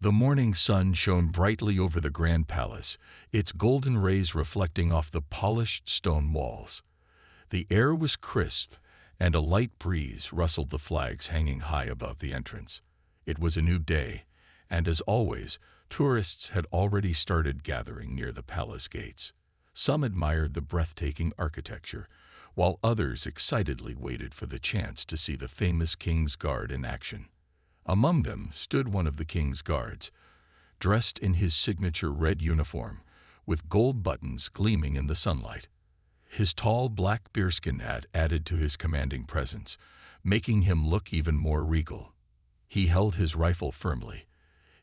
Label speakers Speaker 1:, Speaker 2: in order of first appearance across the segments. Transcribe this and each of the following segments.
Speaker 1: The morning sun shone brightly over the grand palace, its golden rays reflecting off the polished stone walls. The air was crisp, and a light breeze rustled the flags hanging high above the entrance. It was a new day, and as always, tourists had already started gathering near the palace gates. Some admired the breathtaking architecture, while others excitedly waited for the chance to see the famous King's Guard in action. Among them stood one of the king's guards, dressed in his signature red uniform, with gold buttons gleaming in the sunlight. His tall black bearskin hat added to his commanding presence, making him look even more regal. He held his rifle firmly,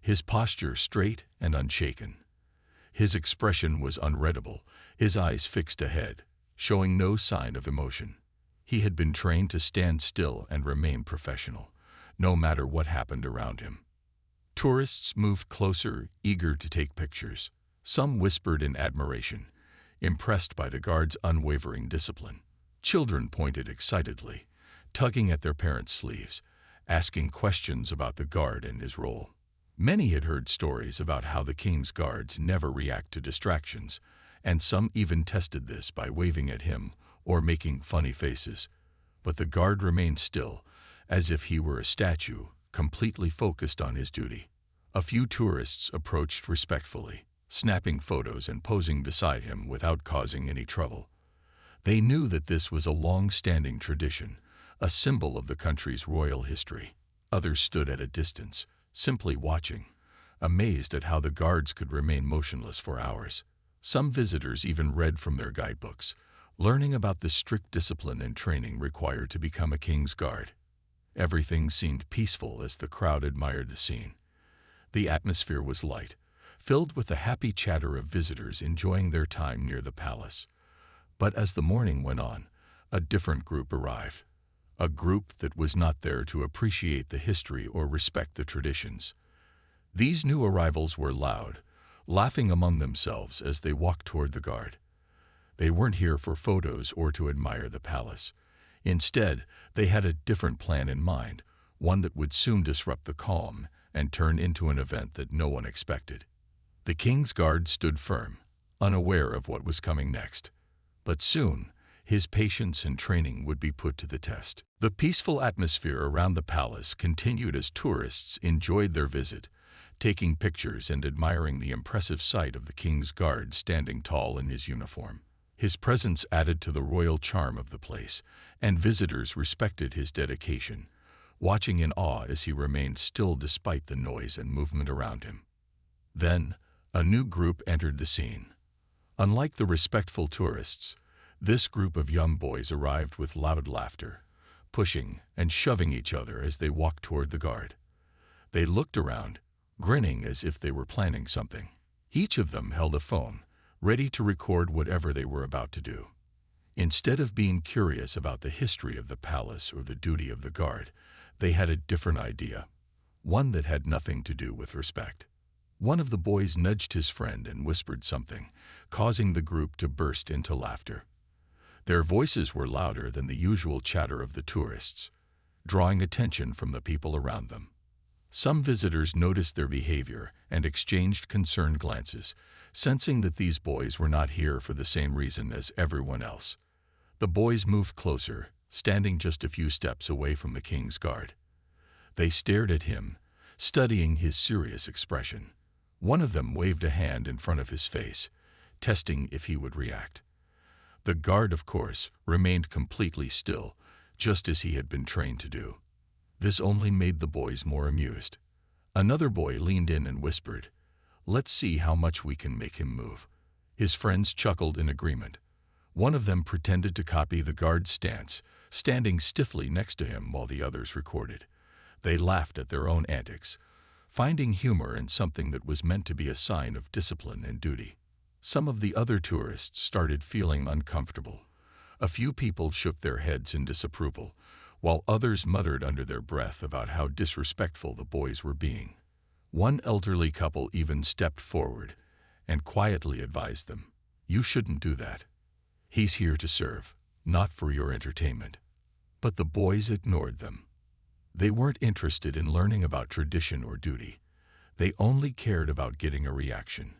Speaker 1: his posture straight and unshaken. His expression was unreadable, his eyes fixed ahead, showing no sign of emotion. He had been trained to stand still and remain professional, no matter what happened around him. Tourists moved closer, eager to take pictures. Some whispered in admiration, impressed by the guard's unwavering discipline. Children pointed excitedly, tugging at their parents' sleeves, asking questions about the guard and his role. Many had heard stories about how the king's guards never react to distractions, and some even tested this by waving at him or making funny faces. But the guard remained still, as if he were a statue, completely focused on his duty. A few tourists approached respectfully, snapping photos and posing beside him without causing any trouble. They knew that this was a long-standing tradition, a symbol of the country's royal history. Others stood at a distance, simply watching, amazed at how the guards could remain motionless for hours. Some visitors even read from their guidebooks, learning about the strict discipline and training required to become a king's guard. Everything seemed peaceful as the crowd admired the scene. The atmosphere was light, filled with the happy chatter of visitors enjoying their time near the palace. But as the morning went on, a different group arrived. A group that was not there to appreciate the history or respect the traditions. These new arrivals were loud, laughing among themselves as they walked toward the guard. They weren't here for photos or to admire the palace. Instead, they had a different plan in mind, one that would soon disrupt the calm and turn into an event that no one expected. The king's guard stood firm, unaware of what was coming next. But soon, his patience and training would be put to the test. The peaceful atmosphere around the palace continued as tourists enjoyed their visit, taking pictures and admiring the impressive sight of the king's guard standing tall in his uniform. His presence added to the royal charm of the place, and visitors respected his dedication, watching in awe as he remained still despite the noise and movement around him. Then, a new group entered the scene. Unlike the respectful tourists, this group of young boys arrived with loud laughter, pushing and shoving each other as they walked toward the guard. They looked around, grinning as if they were planning something. Each of them held a phone, ready to record whatever they were about to do. Instead of being curious about the history of the palace or the duty of the guard, they had a different idea, one that had nothing to do with respect. One of the boys nudged his friend and whispered something, causing the group to burst into laughter. Their voices were louder than the usual chatter of the tourists, drawing attention from the people around them. Some visitors noticed their behavior and exchanged concerned glances, sensing that these boys were not here for the same reason as everyone else. The boys moved closer, standing just a few steps away from the king's guard. They stared at him, studying his serious expression. One of them waved a hand in front of his face, testing if he would react. The guard, of course, remained completely still, just as he had been trained to do. This only made the boys more amused. Another boy leaned in and whispered, "Let's see how much we can make him move." His friends chuckled in agreement. One of them pretended to copy the guard's stance, standing stiffly next to him while the others recorded. They laughed at their own antics, finding humor in something that was meant to be a sign of discipline and duty. Some of the other tourists started feeling uncomfortable. A few people shook their heads in disapproval, while others muttered under their breath about how disrespectful the boys were being. One elderly couple even stepped forward and quietly advised them, "You shouldn't do that. He's here to serve, not for your entertainment." But the boys ignored them. They weren't interested in learning about tradition or duty. They only cared about getting a reaction.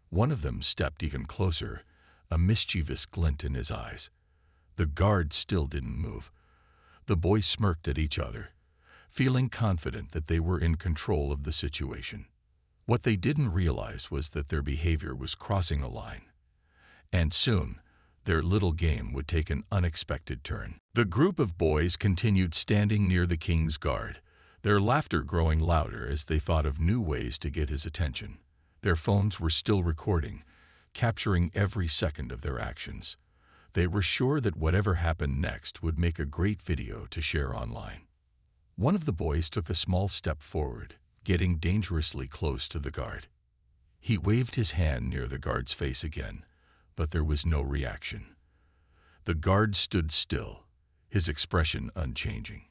Speaker 1: One of them stepped even closer, a mischievous glint in his eyes. The guard still didn't move. The boys smirked at each other, feeling confident that they were in control of the situation. What they didn't realize was that their behavior was crossing a line. And soon, their little game would take an unexpected turn. The group of boys continued standing near the king's guard, their laughter growing louder as they thought of new ways to get his attention. Their phones were still recording, capturing every second of their actions. They were sure that whatever happened next would make a great video to share online. One of the boys took a small step forward, getting dangerously close to the guard. He waved his hand near the guard's face again, but there was no reaction. The guard stood still, his expression unchanging.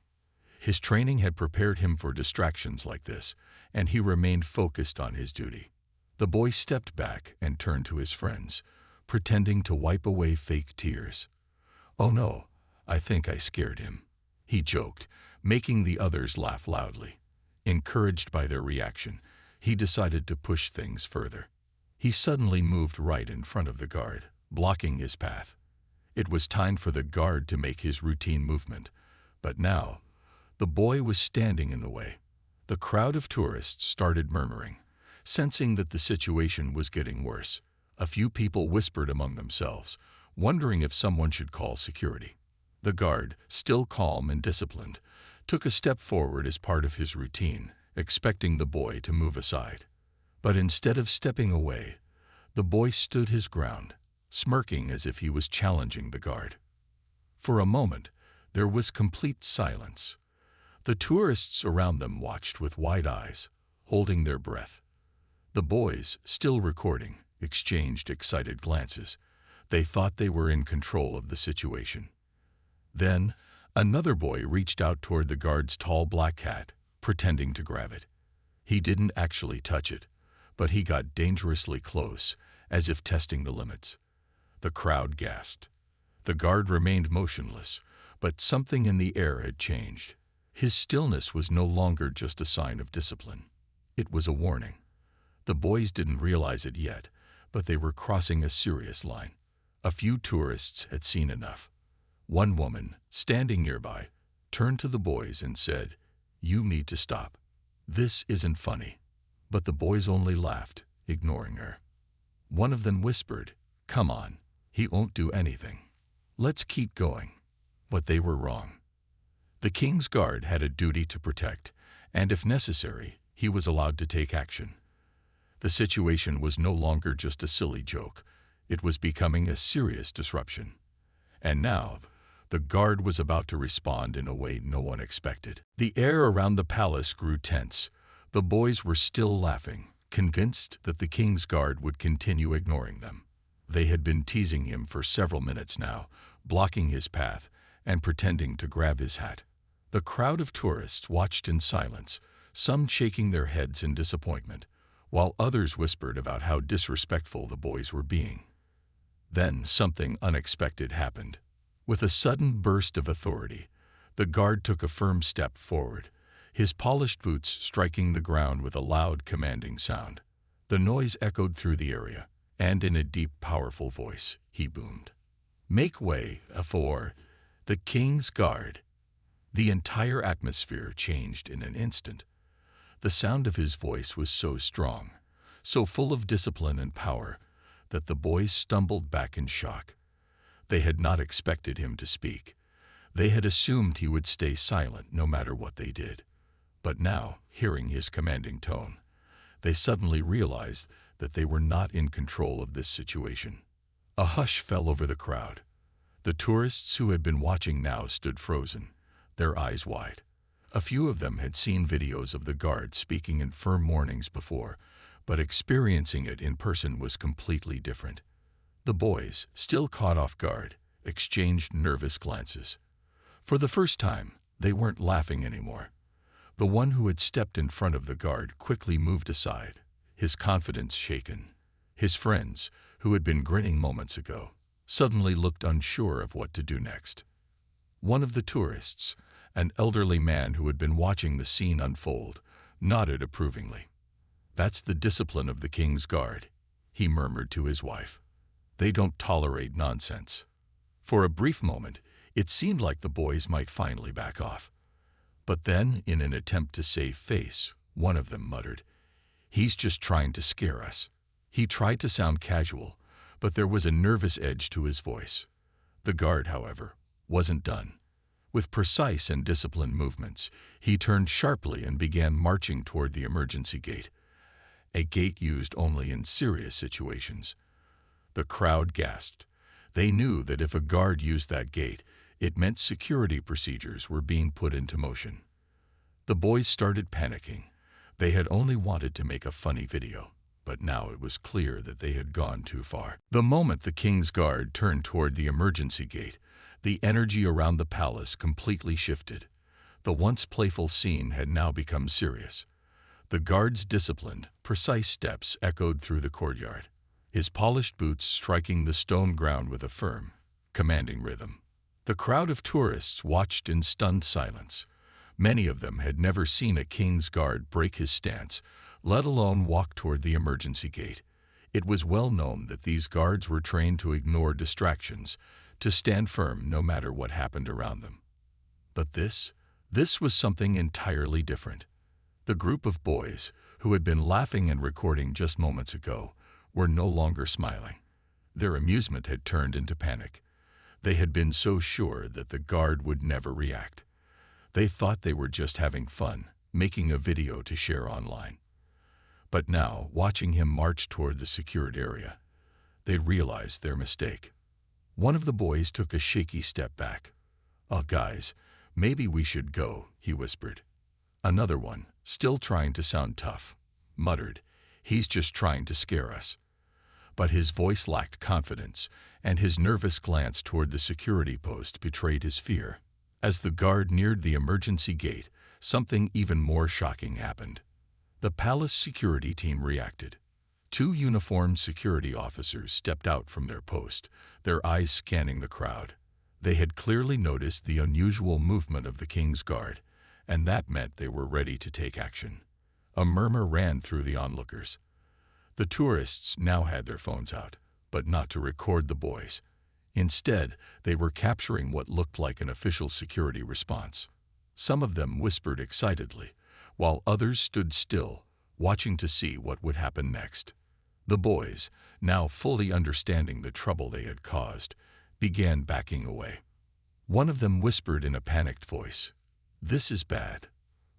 Speaker 1: His training had prepared him for distractions like this, and he remained focused on his duty. The boy stepped back and turned to his friends, pretending to wipe away fake tears. "Oh no, I think I scared him," he joked, making the others laugh loudly. Encouraged by their reaction, he decided to push things further. He suddenly moved right in front of the guard, blocking his path. It was time for the guard to make his routine movement, but now, the boy was standing in the way. The crowd of tourists started murmuring, sensing that the situation was getting worse. A few people whispered among themselves, wondering if someone should call security. The guard, still calm and disciplined, took a step forward as part of his routine, expecting the boy to move aside. But instead of stepping away, the boy stood his ground, smirking as if he was challenging the guard. For a moment, there was complete silence. The tourists around them watched with wide eyes, holding their breath. The boys, still recording, exchanged excited glances. They thought they were in control of the situation. Then, another boy reached out toward the guard's tall black cat, pretending to grab it. He didn't actually touch it, but he got dangerously close, as if testing the limits. The crowd gasped. The guard remained motionless, but something in the air had changed. His stillness was no longer just a sign of discipline. It was a warning. The boys didn't realize it yet, but they were crossing a serious line. A few tourists had seen enough. One woman, standing nearby, turned to the boys and said, "You need to stop. This isn't funny." But the boys only laughed, ignoring her. One of them whispered, "Come on, he won't do anything. Let's keep going." But they were wrong. The king's guard had a duty to protect, and if necessary, he was allowed to take action. The situation was no longer just a silly joke. It was becoming a serious disruption. And now, the guard was about to respond in a way no one expected. The air around the palace grew tense. The boys were still laughing, convinced that the king's guard would continue ignoring them. They had been teasing him for several minutes now, blocking his path and pretending to grab his hat. The crowd of tourists watched in silence, some shaking their heads in disappointment, while others whispered about how disrespectful the boys were being. Then something unexpected happened. With a sudden burst of authority, the guard took a firm step forward, his polished boots striking the ground with a loud, commanding sound. The noise echoed through the area, and in a deep, powerful voice, he boomed, "Make way for the king's guard." The entire atmosphere changed in an instant. The sound of his voice was so strong, so full of discipline and power, that the boys stumbled back in shock. They had not expected him to speak. They had assumed he would stay silent no matter what they did. But now, hearing his commanding tone, they suddenly realized that they were not in control of this situation. A hush fell over the crowd. The tourists who had been watching now stood frozen, their eyes wide. A few of them had seen videos of the guard speaking in firm warnings before, but experiencing it in person was completely different. The boys, still caught off guard, exchanged nervous glances. For the first time, they weren't laughing anymore. The one who had stepped in front of the guard quickly moved aside, his confidence shaken. His friends, who had been grinning moments ago, suddenly looked unsure of what to do next. One of the tourists, an elderly man who had been watching the scene unfold, nodded approvingly. "That's the discipline of the King's Guard," he murmured to his wife. "They don't tolerate nonsense." For a brief moment, it seemed like the boys might finally back off. But then, in an attempt to save face, one of them muttered, "He's just trying to scare us." He tried to sound casual, but there was a nervous edge to his voice. The guard, however, wasn't done. With precise and disciplined movements, he turned sharply and began marching toward the emergency gate, a gate used only in serious situations. The crowd gasped. They knew that if a guard used that gate, it meant security procedures were being put into motion. The boys started panicking. They had only wanted to make a funny video, but now it was clear that they had gone too far. The moment the King's Guard turned toward the emergency gate, the energy around the palace completely shifted. The once playful scene had now become serious. The guard's disciplined, precise steps echoed through the courtyard, his polished boots striking the stone ground with a firm, commanding rhythm. The crowd of tourists watched in stunned silence. Many of them had never seen a King's Guard break his stance, let alone walk toward the emergency gate. It was well known that these guards were trained to ignore distractions, to stand firm no matter what happened around them. But this was something entirely different. The group of boys, who had been laughing and recording just moments ago, were no longer smiling. Their amusement had turned into panic. They had been so sure that the guard would never react. They thought they were just having fun, making a video to share online. But now, watching him march toward the secured area, they realized their mistake. One of the boys took a shaky step back. "Oh, guys, maybe we should go," he whispered. Another one, still trying to sound tough, muttered, "He's just trying to scare us." But his voice lacked confidence, and his nervous glance toward the security post betrayed his fear. As the guard neared the emergency gate, something even more shocking happened. The palace security team reacted. Two uniformed security officers stepped out from their post, their eyes scanning the crowd. They had clearly noticed the unusual movement of the King's Guard, and that meant they were ready to take action. A murmur ran through the onlookers. The tourists now had their phones out, but not to record the boys. Instead, they were capturing what looked like an official security response. Some of them whispered excitedly, while others stood still, watching to see what would happen next. The boys, now fully understanding the trouble they had caused, began backing away. One of them whispered in a panicked voice, "This is bad.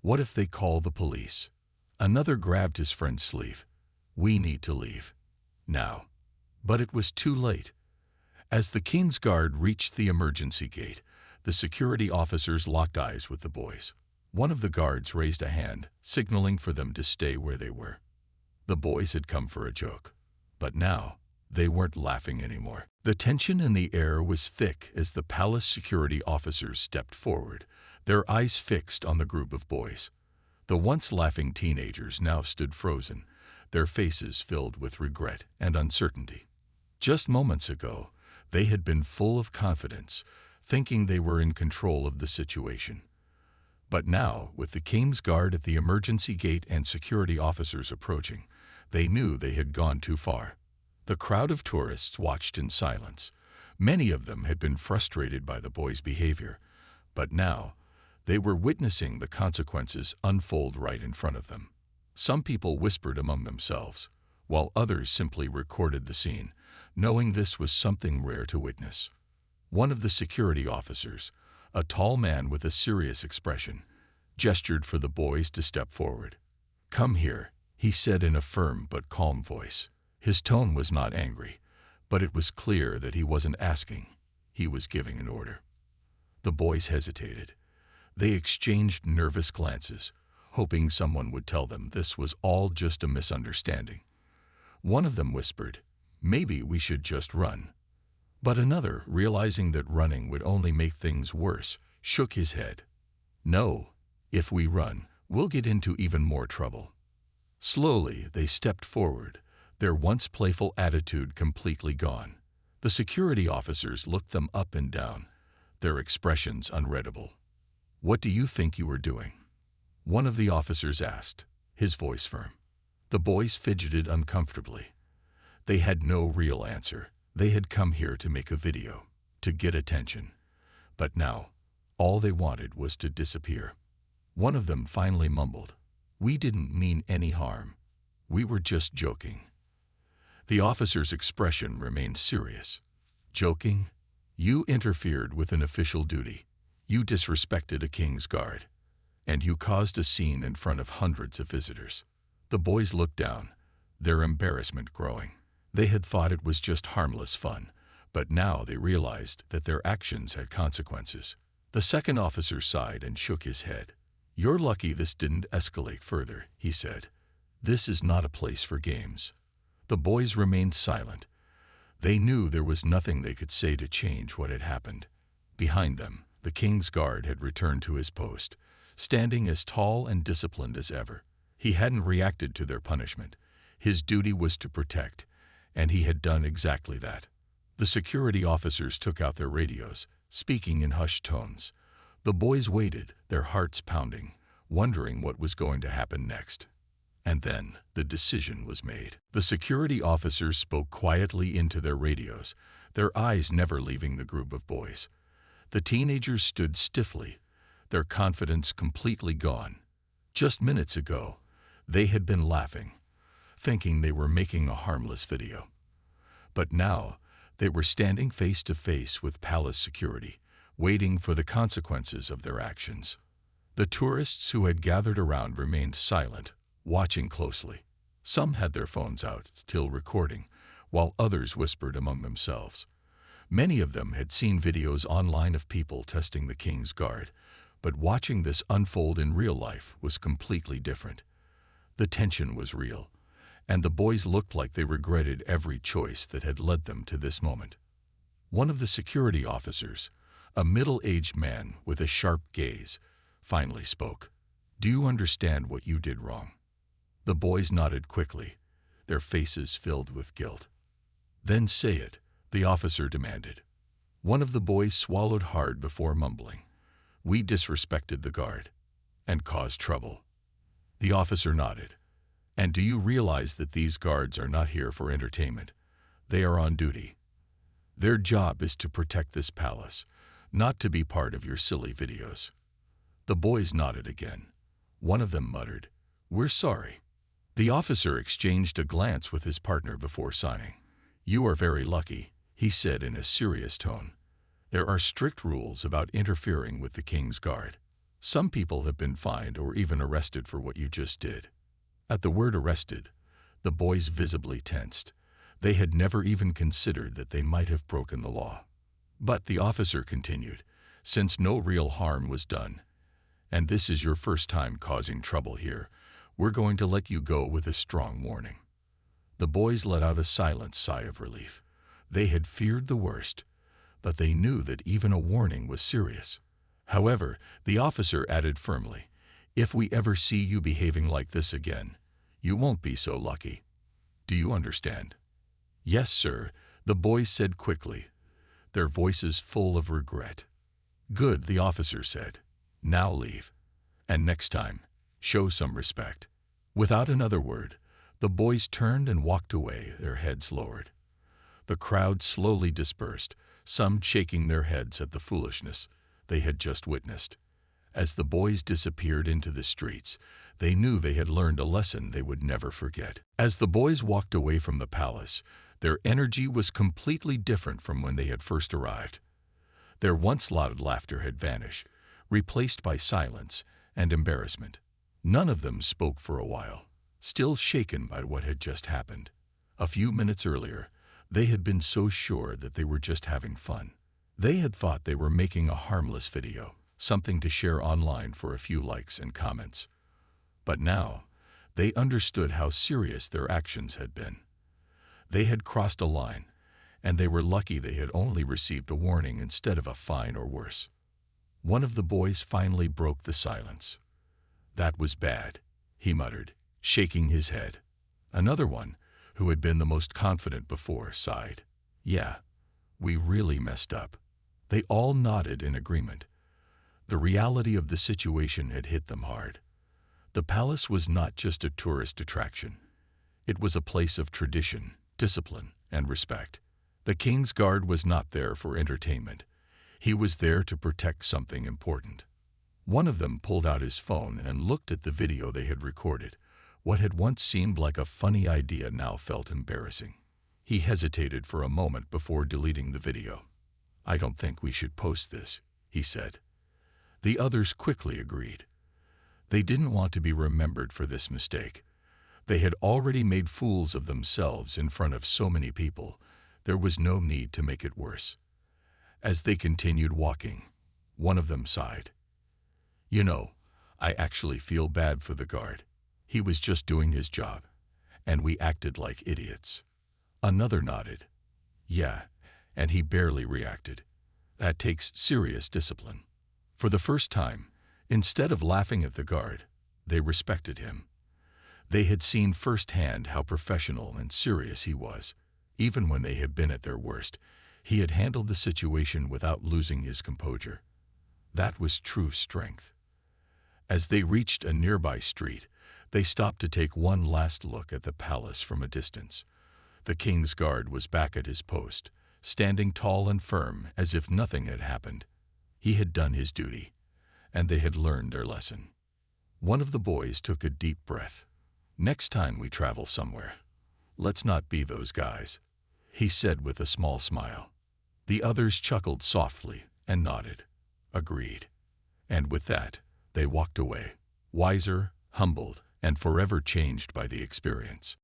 Speaker 1: What if they call the police?" Another grabbed his friend's sleeve. "We need to leave. Now." But it was too late. As the King's Guard reached the emergency gate, the security officers locked eyes with the boys. One of the guards raised a hand, signaling for them to stay where they were. The boys had come for a joke, but now they weren't laughing anymore. The tension in the air was thick as the palace security officers stepped forward, their eyes fixed on the group of boys. The once laughing teenagers now stood frozen, their faces filled with regret and uncertainty. Just moments ago, they had been full of confidence, thinking they were in control of the situation. But now, with the King's Guard at the emergency gate and security officers approaching, they knew they had gone too far. The crowd of tourists watched in silence. Many of them had been frustrated by the boys' behavior, but now they were witnessing the consequences unfold right in front of them. Some people whispered among themselves, while others simply recorded the scene, knowing this was something rare to witness. One of the security officers, a tall man with a serious expression, gestured for the boys to step forward. "Come here," he said in a firm but calm voice. His tone was not angry, but it was clear that he wasn't asking, he was giving an order. The boys hesitated. They exchanged nervous glances, hoping someone would tell them this was all just a misunderstanding. One of them whispered, "Maybe we should just run." But another, realizing that running would only make things worse, shook his head. "No, if we run, we'll get into even more trouble." Slowly, they stepped forward, their once playful attitude completely gone. The security officers looked them up and down, their expressions unreadable. "What do you think you are doing?" one of the officers asked, his voice firm. The boys fidgeted uncomfortably. They had no real answer. They had come here to make a video, to get attention. But now, all they wanted was to disappear. One of them finally mumbled, "We didn't mean any harm. We were just joking." The officer's expression remained serious. "Joking? You interfered with an official duty. You disrespected a king's guard. And you caused a scene in front of hundreds of visitors." The boys looked down, their embarrassment growing. They had thought it was just harmless fun, but now they realized that their actions had consequences. The second officer sighed and shook his head. "You're lucky this didn't escalate further," he said. "This is not a place for games." The boys remained silent. They knew there was nothing they could say to change what had happened. Behind them, the king's guard had returned to his post, standing as tall and disciplined as ever. He hadn't reacted to their punishment. His duty was to protect, and he had done exactly that. The security officers took out their radios, speaking in hushed tones. The boys waited, their hearts pounding, wondering what was going to happen next. And then the decision was made. The security officers spoke quietly into their radios, their eyes never leaving the group of boys. The teenagers stood stiffly, their confidence completely gone. Just minutes ago, they had been laughing, thinking they were making a harmless video. But now, they were standing face to face with palace security, waiting for the consequences of their actions. The tourists who had gathered around remained silent, watching closely. Some had their phones out, still recording, while others whispered among themselves. Many of them had seen videos online of people testing the king's guard, but watching this unfold in real life was completely different. The tension was real, and the boys looked like they regretted every choice that had led them to this moment. One of the security officers, a middle-aged man with a sharp gaze, finally spoke. "Do you understand what you did wrong?" The boys nodded quickly, their faces filled with guilt. "Then say it," the officer demanded. One of the boys swallowed hard before mumbling. "We disrespected the guard and caused trouble." The officer nodded. "And do you realize that these guards are not here for entertainment? They are on duty. Their job is to protect this palace, not to be part of your silly videos." The boys nodded again. One of them muttered, "We're sorry." The officer exchanged a glance with his partner before signing. "You are very lucky," he said in a serious tone. "There are strict rules about interfering with the king's guard. Some people have been fined or even arrested for what you just did." At the word arrested, the boys visibly tensed. They had never even considered that they might have broken the law. But the officer continued, "Since no real harm was done, and this is your first time causing trouble here, we're going to let you go with a strong warning." The boys let out a silent sigh of relief. They had feared the worst, but they knew that even a warning was serious. However, the officer added firmly, "If we ever see you behaving like this again, you won't be so lucky. Do you understand?" "Yes, sir," the boys said quickly, their voices full of regret. "Good," the officer said. "Now leave. And next time, show some respect." Without another word, the boys turned and walked away, their heads lowered. The crowd slowly dispersed, some shaking their heads at the foolishness they had just witnessed. As the boys disappeared into the streets, they knew they had learned a lesson they would never forget. As the boys walked away from the palace, their energy was completely different from when they had first arrived. Their once loud laughter had vanished, replaced by silence and embarrassment. None of them spoke for a while, still shaken by what had just happened. A few minutes earlier, they had been so sure that they were just having fun. They had thought they were making a harmless video, something to share online for a few likes and comments. But now, they understood how serious their actions had been. They had crossed a line, and they were lucky they had only received a warning instead of a fine or worse. One of the boys finally broke the silence. "That was bad," he muttered, shaking his head. Another one, who had been the most confident before, sighed. "Yeah, we really messed up." They all nodded in agreement. The reality of the situation had hit them hard. The palace was not just a tourist attraction. It was a place of tradition, discipline, and respect. The King's Guard was not there for entertainment. He was there to protect something important. One of them pulled out his phone and looked at the video they had recorded. What had once seemed like a funny idea now felt embarrassing. He hesitated for a moment before deleting the video. "I don't think we should post this," he said. The others quickly agreed. They didn't want to be remembered for this mistake. They had already made fools of themselves in front of so many people. There was no need to make it worse. As they continued walking, one of them sighed. "You know, I actually feel bad for the guard. He was just doing his job, and we acted like idiots." Another nodded. "Yeah, and he barely reacted. That takes serious discipline." For the first time, instead of laughing at the guard, they respected him. They had seen firsthand how professional and serious he was. Even when they had been at their worst, he had handled the situation without losing his composure. That was true strength. As they reached a nearby street, they stopped to take one last look at the palace from a distance. The King's Guard was back at his post, standing tall and firm as if nothing had happened. He had done his duty, and they had learned their lesson. One of the boys took a deep breath. "Next time we travel somewhere, let's not be those guys," he said with a small smile. The others chuckled softly and nodded. Agreed. And with that, they walked away, wiser, humbled, and forever changed by the experience.